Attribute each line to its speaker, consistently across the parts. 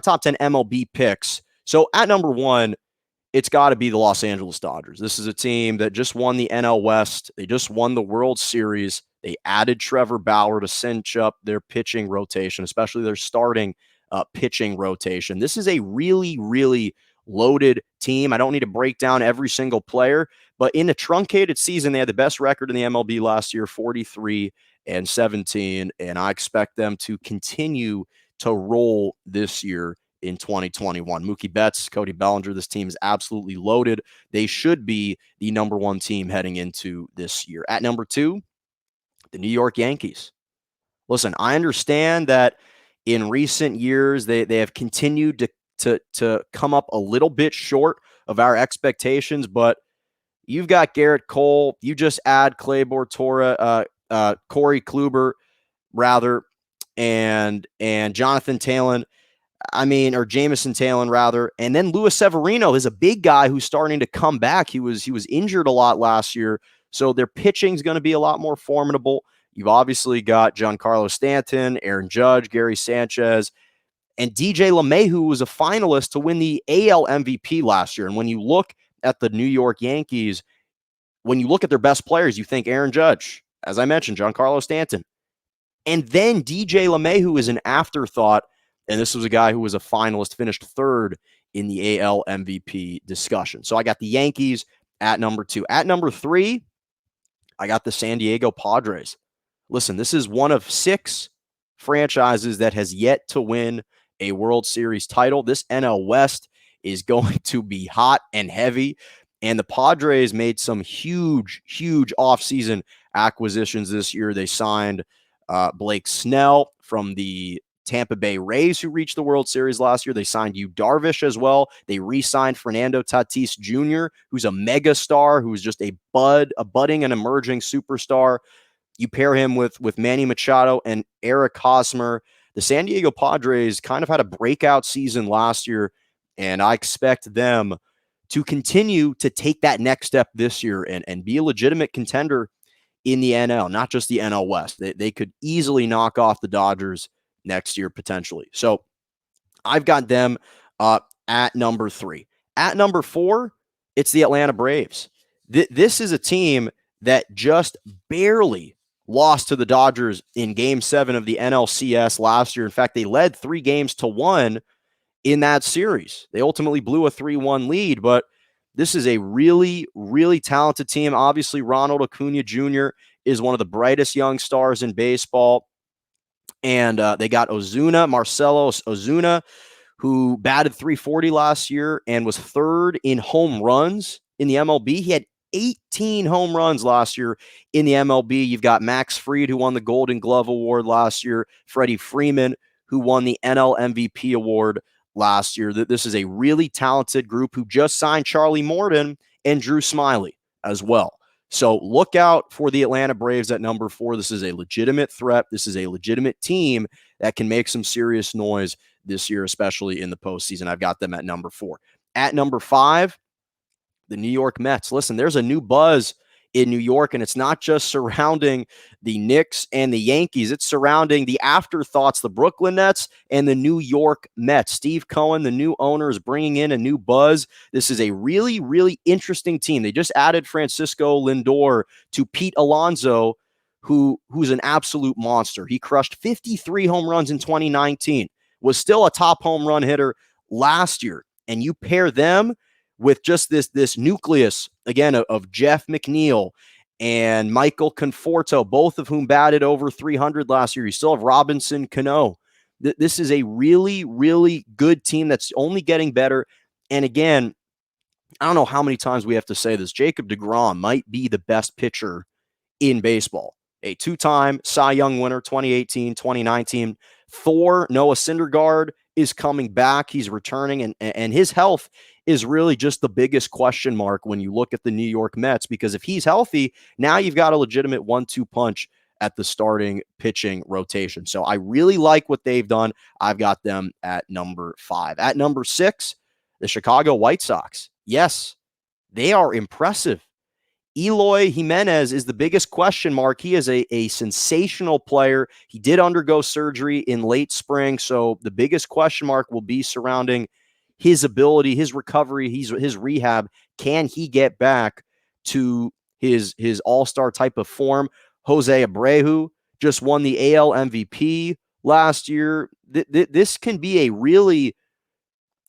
Speaker 1: top 10 MLB picks. So at number one, it's got to be the Los Angeles Dodgers. This is a team that just won the NL West. They just won the World Series. They added Trevor Bauer to cinch up their pitching rotation, especially their starting pitching rotation. This is a really, really loaded team. I don't need to break down every single player, but in a truncated season, they had the best record in the MLB last year, 43-17, and I expect them to continue to roll this year in 2021. Mookie Betts, Cody Bellinger, this team is absolutely loaded. They should be the number one team heading into this year. At number two, the New York Yankees. Listen, I understand that in recent years, they have continued to come up a little bit short of our expectations, but you've got Garrett Cole. You just add Corey Kluber, rather, and Jonathan Taylor. Or Jamison Taylor, rather. And then Luis Severino is a big guy who's starting to come back. He was injured a lot last year, so their pitching is going to be a lot more formidable. You've obviously got Giancarlo Stanton, Aaron Judge, Gary Sanchez, and DJ LeMay, who was a finalist to win the AL MVP last year. And when you look at the New York Yankees, when you look at their best players, you think Aaron Judge, as I mentioned, Giancarlo Stanton. And then DJ LeMay, who is an afterthought, and this was a guy who was a finalist, finished third in the AL MVP discussion. So I got the Yankees at number two. At number three, I got the San Diego Padres. Listen, this is one of 6 franchises that has yet to win a World Series title. This NL West is going to be hot and heavy, and the Padres made some huge offseason acquisitions this year. They signed Blake Snell from the Tampa Bay Rays, who reached the World Series last year. They signed Yu Darvish as well. They re-signed Fernando Tatis Jr., who's a mega star, who's just a budding and emerging superstar. You pair him with Manny Machado and Eric Hosmer. The San Diego Padres kind of had a breakout season last year, and I expect them to continue to take that next step this year and be a legitimate contender in the NL, not just the NL West. They could easily knock off the Dodgers next year, potentially. So I've got them at number 3. At number 4, it's the Atlanta Braves. This is a team that just barely lost to the Dodgers in Game 7 of the NLCS last year. In fact, they led 3-1 in that series. They ultimately blew a 3-1 lead, but this is a really, really talented team. Obviously, Ronald Acuna Jr. is one of the brightest young stars in baseball. And they got Marcelo Ozuna, who batted .340 last year and was third in home runs in the MLB. He had 18 home runs last year in the MLB. You've got Max Fried, who won the Golden Glove Award last year. Freddie Freeman, who won the NL MVP award last year. This is a really talented group who just signed Charlie Morton and Drew Smyly as well. So look out for the Atlanta Braves at number 4. This is a legitimate threat. This is a legitimate team that can make some serious noise this year, especially in the postseason. I've got them at number 4. At number 5, the New York Mets. Listen, there's a new buzz in New York, and it's not just surrounding the Knicks and the Yankees. It's surrounding the afterthoughts, the Brooklyn Nets and the New York Mets. Steve Cohen, the new owner, is bringing in a new buzz. This is a really, really interesting team. They just added Francisco Lindor to Pete Alonso, who's an absolute monster. He crushed 53 home runs in 2019, was still a top home run hitter last year. And you pair them with just this nucleus, again, of Jeff McNeil and Michael Conforto, both of whom batted over 300 last year. You still have Robinson Cano. This is a really, really good team that's only getting better. And again, I don't know how many times we have to say this. Jacob deGrom might be the best pitcher in baseball. A 2-time Cy Young winner, 2018, 2019. Thor, Noah Syndergaard, is coming back. He's returning, and his health is really just the biggest question mark when you look at the New York Mets, because if he's healthy, now you've got a legitimate 1-2 punch at the starting pitching rotation. So I really like what they've done. I've got them at number 5. At number 6, the Chicago White Sox. Yes, they are impressive Eloy Jimenez is the biggest question mark. He is a sensational player. He did undergo surgery in late spring, so the biggest question mark will be surrounding his ability, his recovery, his rehab. Can he get back to his all-star type of form? Jose Abreu just won the AL MVP last year. This can be a really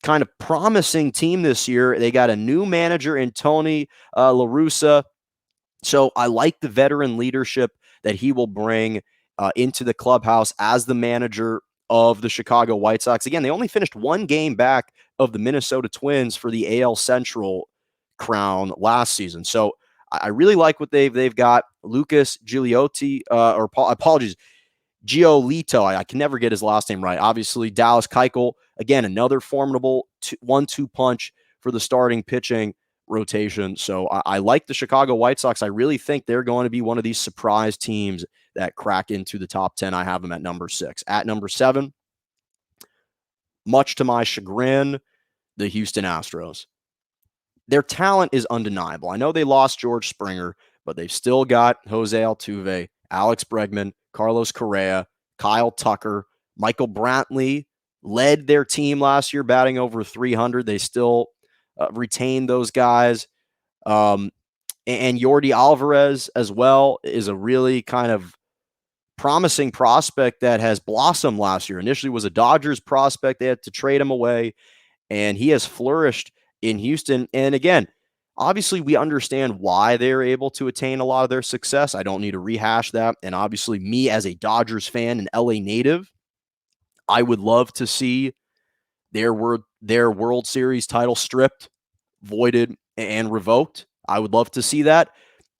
Speaker 1: kind of promising team this year. They got a new manager in Tony La Russa. So I like the veteran leadership that he will bring into the clubhouse as the manager of the Chicago White Sox. Again, they only finished one game back of the Minnesota Twins for the AL Central crown last season. So I really like what they've got. Lucas Giolito, apologies, Giolito. I can never get his last name right. Obviously, Dallas Keuchel, again, another formidable 1-2 punch for the starting pitching rotation. So I like the Chicago White Sox. I really think they're going to be one of these surprise teams that crack into the top 10. I have them at number 6. At number 7, much to my chagrin, the Houston Astros. Their talent is undeniable. I know they lost George Springer, but they've still got Jose Altuve, Alex Bregman, Carlos Correa, Kyle Tucker, Michael Brantley led their team last year batting over 300. They still retain those guys. And Yordi Alvarez as well is a really kind of promising prospect that has blossomed last year. Initially was a Dodgers prospect. They had to trade him away, and he has flourished in Houston. And again, obviously we understand why they're able to attain a lot of their success. I don't need to rehash that. And obviously me as a Dodgers fan and LA native, I would love to see their World Series title stripped, voided, and revoked. I would love to see that,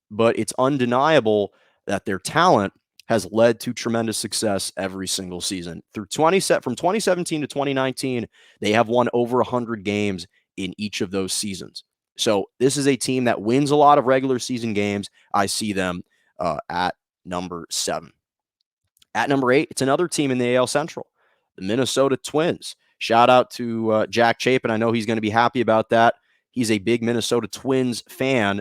Speaker 1: but it's undeniable that their talent has led to tremendous success every single season. From 2017 to 2019, they have won over 100 games in each of those seasons. So this is a team that wins a lot of regular season games. I see them at number 7. At number 8, it's another team in the AL Central, the Minnesota Twins. Shout out to Jack Chapin. I know he's going to be happy about that. He's a big Minnesota Twins fan.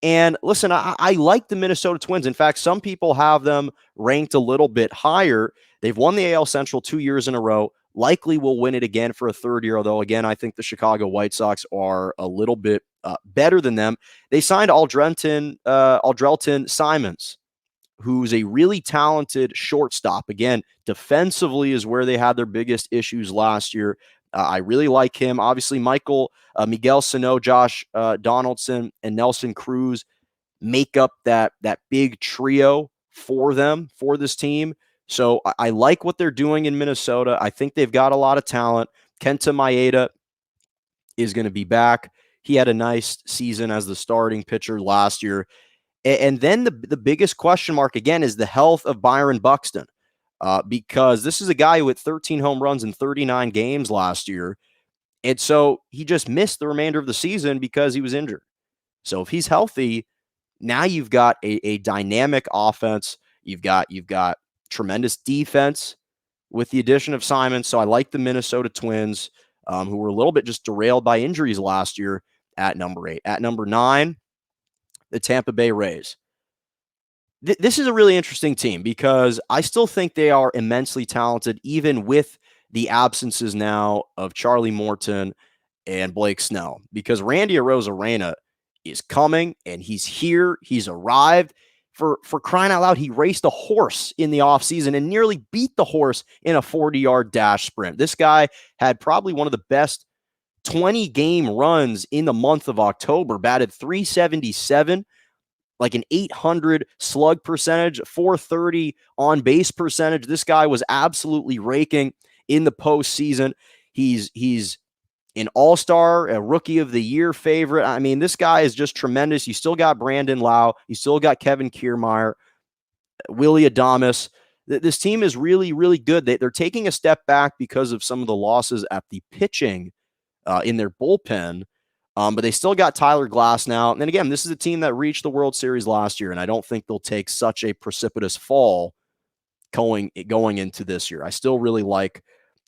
Speaker 1: And listen, I like the Minnesota Twins. In fact, some people have them ranked a little bit higher. They've won the AL Central 2 years in a row. Likely will win it again for a third year, although, again, I think the Chicago White Sox are a little bit better than them. They signed Aldrelton Simons, who's a really talented shortstop. Again, defensively is where they had their biggest issues last year. I really like him. Obviously, Miguel Sano, Josh Donaldson, and Nelson Cruz make up that big trio for them, for this team. So I like what they're doing in Minnesota. I think they've got a lot of talent. Kenta Maeda is going to be back. He had a nice season as the starting pitcher last year. And then the biggest question mark, again, is the health of Byron Buxton. Because this is a guy who hit 13 home runs in 39 games last year. And so he just missed the remainder of the season because he was injured. So if he's healthy, now you've got a dynamic offense. You've got tremendous defense with the addition of Simon. So I like the Minnesota Twins, who were a little bit just derailed by injuries last year, at number 8. At number 9, the Tampa Bay Rays. This is a really interesting team because I still think they are immensely talented, even with the absences now of Charlie Morton and Blake Snell, because Randy Arozarena is coming and he's here. He's arrived. For crying out loud, he raced a horse in the offseason and nearly beat the horse in a 40-yard dash sprint. This guy had probably one of the best 20-game runs in the month of October, batted .377, like an 800 slug percentage, 430 on base percentage. This guy was absolutely raking in the postseason. He's an all-star, a rookie of the year favorite. I mean, this guy is just tremendous. You still got Brandon Lau. You still got Kevin Kiermaier, Willie Adames. This team is really, really good. They're taking a step back because of some of the losses at the pitching in their bullpen. But they still got Tyler Glass now. And then again, this is a team that reached the World Series last year, and I don't think they'll take such a precipitous fall going into this year. I still really like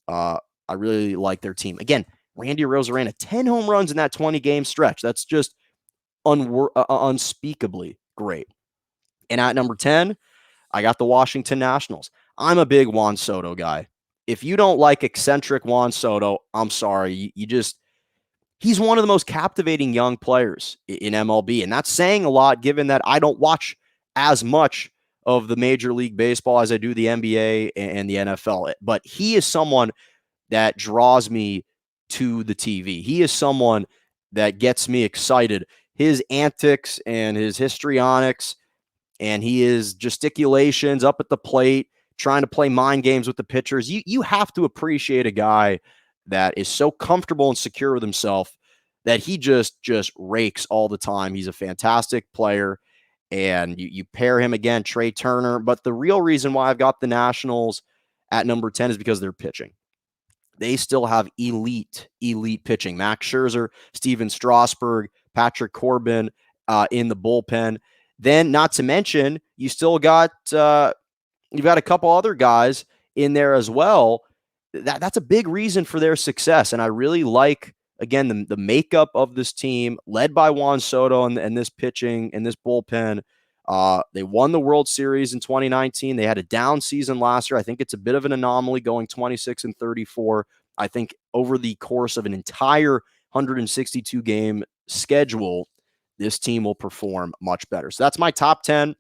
Speaker 1: their team. Again, Randy Arozarena, 10 home runs in that 20-game stretch. That's just unspeakably great. And at number 10, I got the Washington Nationals. I'm a big Juan Soto guy. If you don't like eccentric Juan Soto, I'm sorry. You just, he's one of the most captivating young players in MLB. And that's saying a lot given that I don't watch as much of the Major League Baseball as I do the NBA and the NFL. But he is someone that draws me to the TV. He is someone that gets me excited. His antics and his histrionics and his gesticulations up at the plate, trying to play mind games with the pitchers. You have to appreciate a guy that is so comfortable and secure with himself that he just rakes all the time. He's a fantastic player. And you pair him again, Trey Turner. But the real reason why I've got the Nationals at number 10 is because they're pitching. They still have elite pitching. Max Scherzer, Steven Strasburg, Patrick Corbin in the bullpen. Then, not to mention, you still got you've got a couple other guys in there as well. That's a big reason for their success, and I really like again the makeup of this team, led by Juan Soto and this pitching and this bullpen. They won the World Series in 2019. They had a down season last year. I think it's a bit of an anomaly going 26-34. I think over the course of an entire 162 game schedule, this team will perform much better. So that's my top 10.